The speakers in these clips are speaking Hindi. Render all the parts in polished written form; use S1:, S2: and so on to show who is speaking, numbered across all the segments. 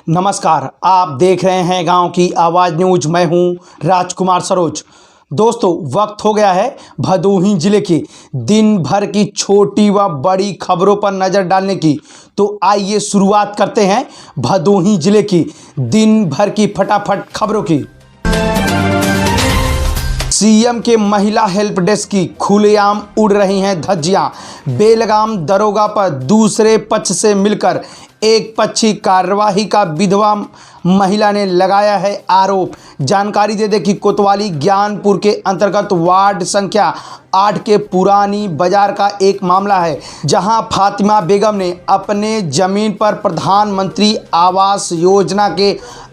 S1: नमस्कार, आप देख रहे हैं गांव की आवाज़ न्यूज। मैं हूं राजकुमार सरोज। दोस्तों, वक्त हो गया है भदोही जिले की दिन भर की छोटी व बड़ी खबरों पर नज़र डालने की। तो आइए शुरुआत करते हैं भदोही जिले की दिन भर की फटाफट खबरों की। सीएम के महिला हेल्प डेस्क की खुलेआम उड़ रही हैं धज्जियां। बेलगाम दरोगा पर दूसरे पक्ष से मिलकर एक पक्षी कार्यवाही का विधवा महिला ने लगाया है आरोप। जानकारी दे दें कि कोतवाली ज्ञानपुर के अंतर्गत वार्ड संख्या 8 के पुरानी बाजार का एक मामला है, जहां फातिमा बेगम ने अपने जमीन पर प्रधानमंत्री आवास योजना के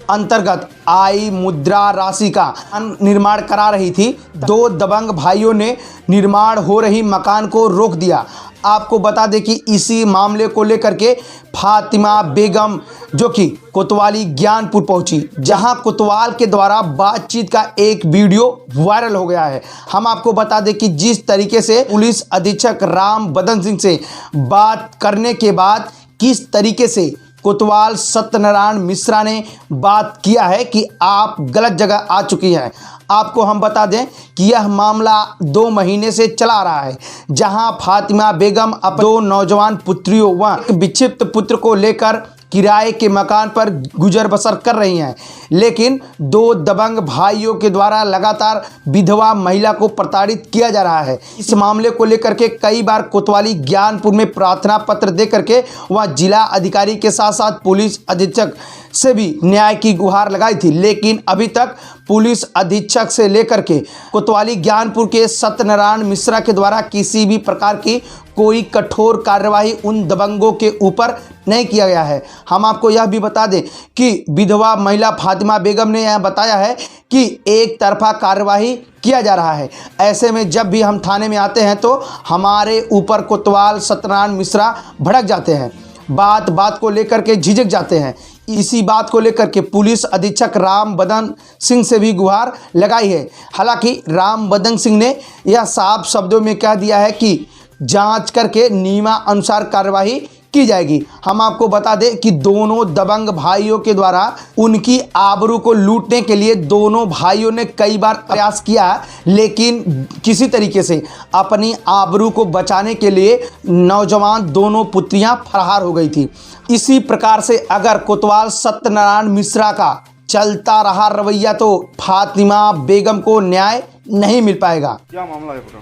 S1: अंतर्गत आई मुद्रा राशि का निर्माण करा रही थी। दो दबंग भाइयों ने निर्माण हो रही मकान को रोक दिया। आपको बता दें कि इसी मामले को लेकर के फातिमा बेगम जो कि कोतवाली ज्ञानपुर पहुंची, जहां कोतवाल के द्वारा बातचीत का एक वीडियो वायरल हो गया है। हम आपको बता दें कि जिस तरीके से पुलिस अधीक्षक राम बदन सिंह से बात करने के बाद किस तरीके से कोतवाल सत्यनारायण मिश्रा ने बात किया है कि आप गलत जगह आ चुकी हैं। आपको हम बता दें कि यह मामला 2 महीने से चला रहा है, जहां फातिमा बेगम अपने 2 नौजवान पुत्रियों व एक विक्षिप्त पुत्र को लेकर किराए के मकान पर गुजर बसर कर रही हैं, लेकिन 2 दबंग भाइयों के द्वारा लगातार विधवा महिला को प्रताड़ित किया जा रहा है। इस मामले को लेकर के कई बार कोतवाली ज्ञानपुर में प्रार्थना पत्र दे करके वह जिला अधिकारी के साथ साथ पुलिस अधीक्षक से भी न्याय की गुहार लगाई थी, लेकिन अभी तक पुलिस अधीक्षक से लेकर के कोतवाली ज्ञानपुर के सत्यनारायण मिश्रा के द्वारा किसी भी प्रकार की कोई कठोर कार्यवाही उन दबंगों के ऊपर नहीं किया गया है। हम आपको यह भी बता दें कि विधवा महिला फातिमा बेगम ने यह बताया है कि एक तरफा कार्यवाही किया जा रहा है। ऐसे में जब भी हम थाने में आते हैं तो हमारे ऊपर कोतवाल सत्यनारायण मिश्रा भड़क जाते हैं, बात बात को लेकर के झिझक जाते हैं। इसी बात को लेकर के पुलिस अधीक्षक राम बदन सिंह से भी गुहार लगाई है। हालांकि राम बदन सिंह ने यह साफ शब्दों में कह दिया है कि जांच करके नियमानुसार कार्यवाही की जाएगी। हम आपको बता दें कि दोनों दबंग भाइयों के द्वारा उनकी आबरू को लूटने के लिए दोनों भाइयों ने कई बार प्रयास किया, लेकिन किसी तरीके से अपनी आबरू को बचाने के लिए नौजवान दोनों पुत्रियां फरार हो गई थी। इसी प्रकार से अगर कोतवाल सत्यनारायण मिश्रा का चलता रहा रवैया तो फातिमा बेगम को न्याय नहीं मिल पाएगा।
S2: क्या मामला है पूरा?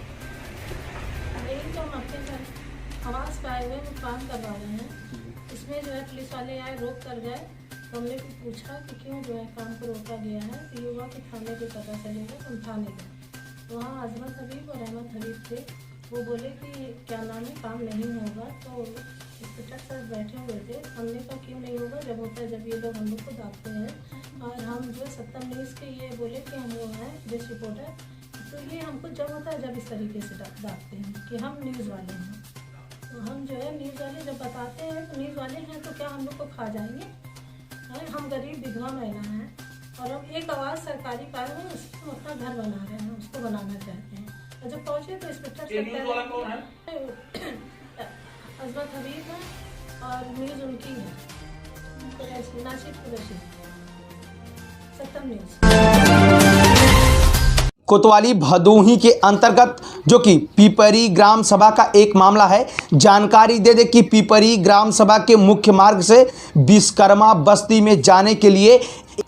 S3: आवास पाए हुए काम करवा रहे हैं, इसमें जो है पुलिस वाले आए रोक कर गए। तो हमने पूछा कि क्यों जो है काम को रोका गया है, तो ये हुआ कि थाने पे पता चलेगा। हम थाने गए तो वहाँ अजमत हबीब और अहमद हबीब थे। वो बोले कि क्या नाम है, काम नहीं होगा। तो इंस्पेक्टर सर बैठे हुए थे। हमने कहा क्यों नहीं होगा, जब होता है जब ये लोग हम लोग को दागते हैं। और हम जो सत्तम न्यूज़ के ये बोले कि हम वो हैं प्रेस रिपोर्टर, तो ये हमको जब होता है जब इस तरीके से दागते हैं कि हम न्यूज़ वाले हैं। तो हम जो है न्यूज़ वाले जब बताते हैं तो न्यूज़ वाले हैं तो क्या हम लोग को खा जाएंगे? हम गरीब विधवा महिला हैं और हम एक आवाज़ सरकारी पाए हुए उसको अपना घर बना रहे हैं, उसको बनाना चाहते हैं। और जब पहुँचे तो इंस्पेक्टर अजमत हबीब है और न्यूज़ उनकी है, नासिर कुरैशी, सत्तम न्यूज़।
S1: कोतवाली भदोही के अंतर्गत जो कि पीपरी ग्राम सभा का एक मामला है। जानकारी दे दे कि पीपरी ग्राम सभा के मुख्य मार्ग से विश्वकर्मा बस्ती में जाने के लिए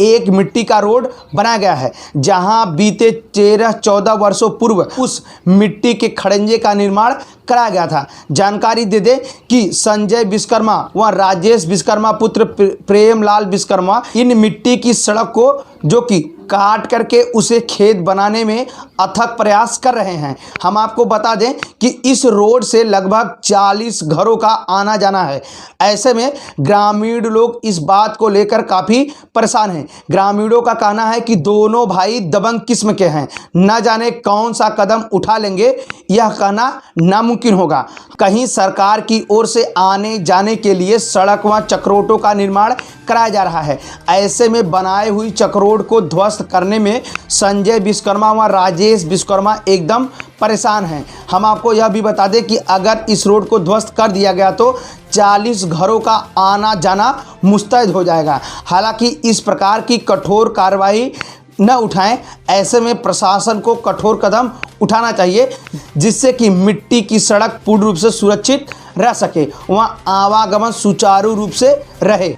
S1: एक मिट्टी का रोड बनाया गया है, जहां बीते 13-14 वर्षों पूर्व उस मिट्टी के खड़ंजे का निर्माण कराया गया था। जानकारी दे दे कि संजय विश्वकर्मा व राजेश विश्वकर्मा पुत्र प्रेमलाल विश्वकर्मा इन मिट्टी की सड़क को जो कि काट करके उसे खेत बनाने में अथक प्रयास कर रहे हैं। हम आपको बता दें कि इस रोड से लगभग 40 घरों का आना जाना है। ऐसे में ग्रामीण लोग इस बात को लेकर काफ़ी परेशान हैं। ग्रामीणों का कहना है कि दोनों भाई दबंग किस्म के हैं, न जाने कौन सा कदम उठा लेंगे, यह कहना नामुमकिन होगा। कहीं सरकार की ओर से आने जाने के लिए सड़क व चक्रोटों का निर्माण कराया जा रहा है। ऐसे में बनाई हुई चक्रोट को ध्वस्त करने में संजय विश्वकर्मा व राजेश विश्वकर्मा एकदम परेशान हैं। हम आपको यह भी बता दें कि अगर इस रोड को ध्वस्त कर दिया गया तो 40 घरों का आना जाना मुस्तैद हो जाएगा। हालांकि इस प्रकार की कठोर कार्रवाई न उठाएं, ऐसे में प्रशासन को कठोर कदम उठाना चाहिए जिससे कि मिट्टी की सड़क पूर्ण रूप से सुरक्षित रह सके, वहां आवागमन सुचारू रूप से रहे।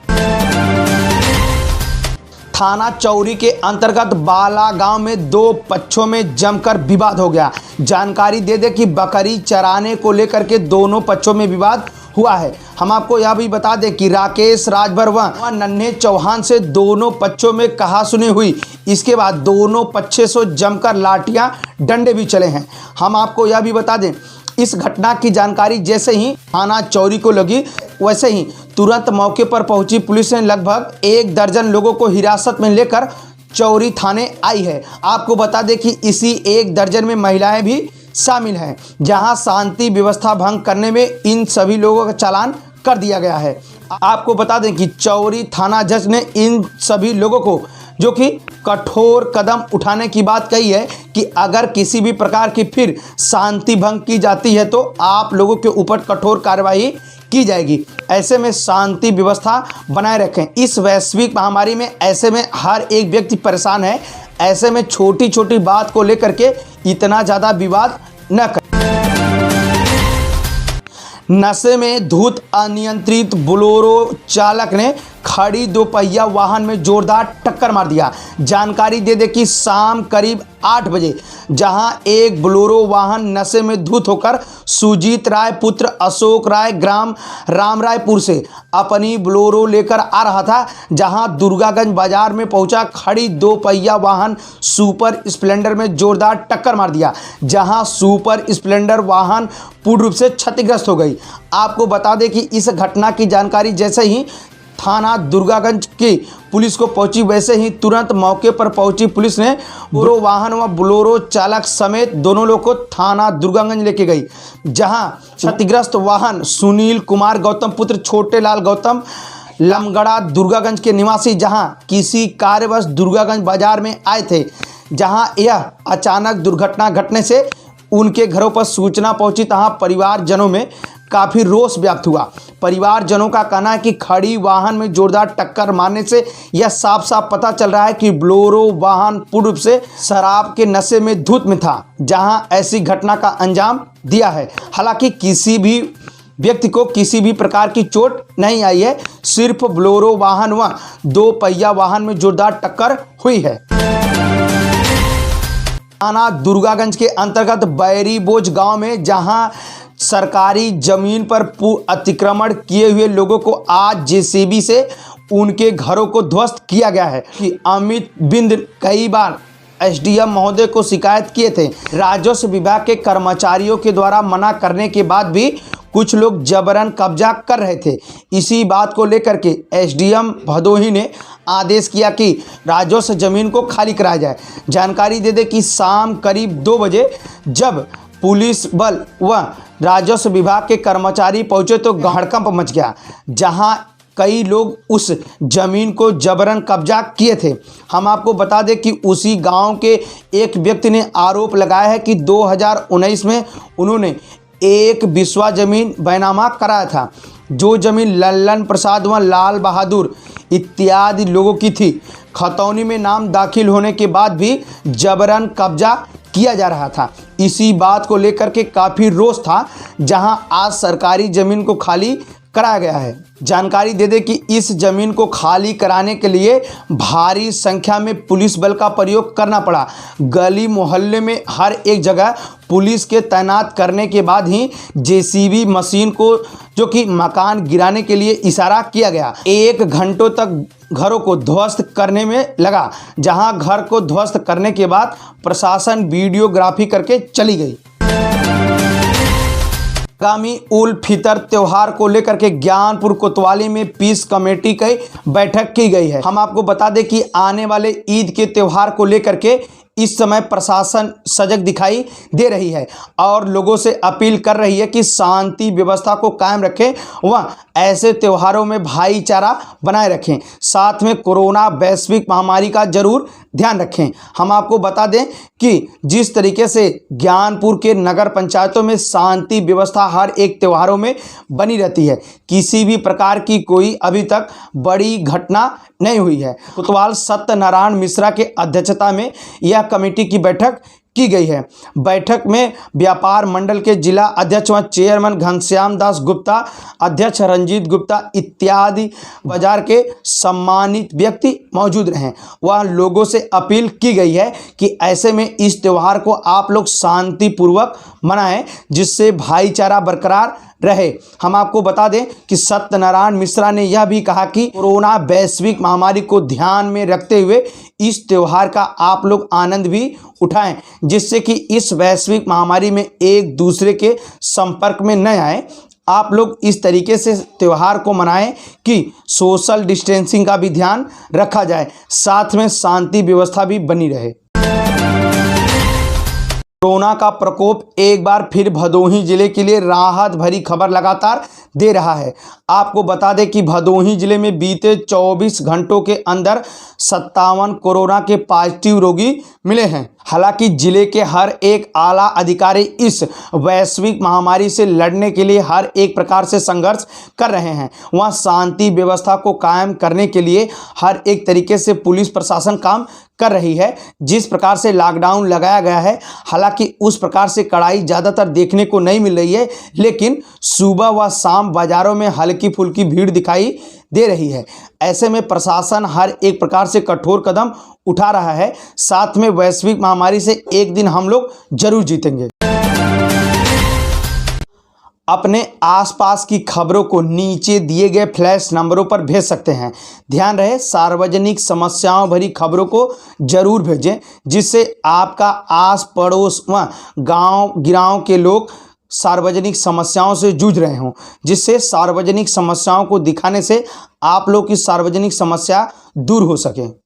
S1: थाना चौरी के अंतर्गत बाला गांव में 2 पक्षों में जमकर विवाद हो गया। जानकारी दे दे कि बकरी चराने को लेकर के दोनों पक्षों में विवाद हुआ है। हम आपको यह भी बता दें कि राकेश राजभर व नन्हे चौहान से दोनों पक्षों में कहासुनी हुई। इसके बाद दोनों पक्षों से जमकर लाठियां डंडे भी चले हैं। हम आपको यह भी बता दें, इस घटना की जानकारी जैसे ही थाना चौरी को लगी, वैसे ही तुरंत मौके पर पहुंची पुलिस ने लगभग 1 दर्जन लोगों को हिरासत में लेकर चौरी थाने आई है। आपको बता दें कि इसी 1 दर्जन में महिलाएं भी शामिल हैं, जहां शांति व्यवस्था भंग करने में इन सभी लोगों का चालान कर दिया गया है। आपको बता दें कि चौरी थाना जज ने इन सभी लोगों को जो कि कठोर कदम उठाने की बात कही है कि अगर किसी भी प्रकार की फिर शांति भंग की जाती है तो आप लोगों के ऊपर कठोर कार्रवाई की जाएगी। ऐसे में शांति व्यवस्था बनाए रखें। इस वैश्विक महामारी में ऐसे में हर एक व्यक्ति परेशान है। ऐसे में छोटी छोटी बात को लेकर के इतना ज़्यादा विवाद न करें। नशे में धुत अनियंत्रित बोलेरो चालक ने खड़ी 2 पहिया वाहन में जोरदार टक्कर मार दिया। जानकारी दे दे कि शाम करीब 8 बजे जहां एक बोलेरो वाहन नशे में धुत होकर सुजीत राय पुत्र अशोक राय ग्राम रामरायपुर से अपनी बोलेरो लेकर आ रहा था, जहां दुर्गागंज बाजार में पहुंचा खड़ी 2 पहिया वाहन सुपर स्प्लेंडर में जोरदार टक्कर मार दिया, जहां सुपर स्प्लेंडर वाहन पूर्ण रूप से क्षतिग्रस्त हो गई। आपको बता दें कि इस घटना की जानकारी जैसे ही थाना दुर्गागंज की पुलिस को पहुंची, वैसे ही तुरंत मौके पर पहुंची पुलिस ने बोलेरो वाहन व बोलेरो चालक समेत दोनों लोग को थाना दुर्गागंज लेके गई, जहां क्षतिग्रस्त वाहन सुनील कुमार गौतम पुत्र छोटे लाल गौतम लमगड़ा दुर्गागंज के निवासी जहां किसी कार्यवश दुर्गागंज बाजार में आए थे, जहां यह अचानक दुर्घटना घटने से उनके घरों पर सूचना पहुंची, तहां परिवारजनों में काफ़ी रोष व्याप्त हुआ। परिवारजनों का कहना है कि खड़ी वाहन में जोरदार टक्कर मारने से यह साफ साफ पता चल रहा है कि बोलेरो वाहन पूर्ण रूप से शराब के नशे में धुत में था, जहां ऐसी घटना का अंजाम दिया है। हालांकि किसी भी व्यक्ति को किसी भी प्रकार की चोट नहीं आई है, सिर्फ बोलेरो वाहन व 2 पहिया वाहन में जोरदार टक्कर हुई है। थाना दुर्गागंज के अंतर्गत बैरीबोझ गांव में जहां सरकारी जमीन पर अतिक्रमण किए हुए लोगों को आज जेसीबी से उनके घरों को ध्वस्त किया गया है कि अमित बिंद कई बार एसडीएम महोदय को शिकायत किए थे। राजस्व विभाग के कर्मचारियों के द्वारा मना करने के बाद भी कुछ लोग जबरन कब्जा कर रहे थे। इसी बात को लेकर के एसडीएम भदोही ने आदेश किया कि राजस्व जमीन को खाली कराया जाए। जानकारी दे दे कि शाम करीब 2 बजे जब पुलिस बल व राजस्व विभाग के कर्मचारी पहुंचे तो हड़कंप मच गया, जहां कई लोग उस जमीन को जबरन कब्जा किए थे। हम आपको बता दें कि उसी गांव के एक व्यक्ति ने आरोप लगाया है कि 2019 में उन्होंने एक बिस्वा जमीन बैनामा कराया था, जो जमीन लल्लन प्रसाद व लाल बहादुर इत्यादि लोगों की थी। खतौनी में नाम दाखिल होने के बाद भी जबरन कब्जा किया जा रहा था। इसी बात को लेकर के काफ़ी रोष था, जहां आज सरकारी ज़मीन को खाली कराया गया है। जानकारी दे दें कि इस ज़मीन को खाली कराने के लिए भारी संख्या में पुलिस बल का प्रयोग करना पड़ा। गली मोहल्ले में हर एक जगह पुलिस के तैनात करने के बाद ही जेसीबी मशीन को जो कि मकान गिराने के लिए इशारा किया गया। 1 घंटों तक घरों को ध्वस्त करने में लगा, जहां घर को ध्वस्त करने के बाद प्रशासन वीडियोग्राफी करके चली गई। आगामी उल फितर त्योहार को लेकर के ज्ञानपुर कोतवाली में पीस कमेटी की बैठक की गई है। हम आपको बता दें कि आने वाले ईद के त्यौहार को लेकर के इस समय प्रशासन सजग दिखाई दे रही है और लोगों से अपील कर रही है कि शांति व्यवस्था को कायम रखें व ऐसे त्योहारों में भाईचारा बनाए रखें। साथ में कोरोना वैश्विक महामारी का जरूर ध्यान रखें। हम आपको बता दें कि जिस तरीके से ज्ञानपुर के नगर पंचायतों में शांति व्यवस्था हर एक त्योहारों में बनी रहती है, किसी भी प्रकार की कोई अभी तक बड़ी घटना नहीं हुई है। कोतवाल सत्यनारायण मिश्रा के अध्यक्षता में यह कमेटी की बैठक की गई है। बैठक में व्यापार मंडल के जिला अध्यक्ष व चेयरमैन घनश्याम दास गुप्ता, अध्यक्ष रंजीत गुप्ता इत्यादि बाजार के सम्मानित व्यक्ति मौजूद रहे। वह लोगों से अपील की गई है कि ऐसे में इस त्यौहार को आप लोग शांतिपूर्वक मनाएं, जिससे भाईचारा बरकरार रहे। हम आपको बता दें कि सत्यनारायण मिश्रा ने यह भी कहा कि कोरोना वैश्विक महामारी को ध्यान में रखते हुए इस त्यौहार का आप लोग आनंद भी उठाएं, जिससे कि इस वैश्विक महामारी में एक दूसरे के संपर्क में न आए। आप लोग इस तरीके से त्यौहार को मनाएं कि सोशल डिस्टेंसिंग का भी ध्यान रखा जाए, साथ में शांति व्यवस्था भी बनी रहे। कोरोना का प्रकोप एक बार फिर भदोही जिले के लिए राहत भरी खबर लगातार दे रहा है। आपको बता दें कि भदोही जिले में बीते 24 घंटों के अंदर 57 कोरोना के पॉजिटिव रोगी मिले हैं। हालांकि जिले के हर एक आला अधिकारी इस वैश्विक महामारी से लड़ने के लिए हर एक प्रकार से संघर्ष कर रहे हैं। वहाँ शांति व्यवस्था को कायम करने के लिए हर एक तरीके से पुलिस प्रशासन काम कर रही है। जिस प्रकार से लॉकडाउन लगाया गया है, हालांकि उस प्रकार से कड़ाई ज़्यादातर देखने को नहीं मिल रही है, लेकिन सुबह व शाम बाज़ारों में हल्की फुल्की भीड़ दिखाई दे रही है। ऐसे में प्रशासन हर एक प्रकार से कठोर कदम उठा रहा है। साथ में वैश्विक महामारी से एक दिन हम लोग जरूर जीतेंगे। अपने आसपास की खबरों को नीचे दिए गए फ्लैश नंबरों पर भेज सकते हैं। ध्यान रहे, सार्वजनिक समस्याओं भरी खबरों को जरूर भेजें, जिससे आपका आस पड़ोस व गांव गिराव के लोग सार्वजनिक समस्याओं से जूझ रहे हों, जिससे सार्वजनिक समस्याओं को दिखाने से आप लोग की सार्वजनिक समस्या दूर हो सके।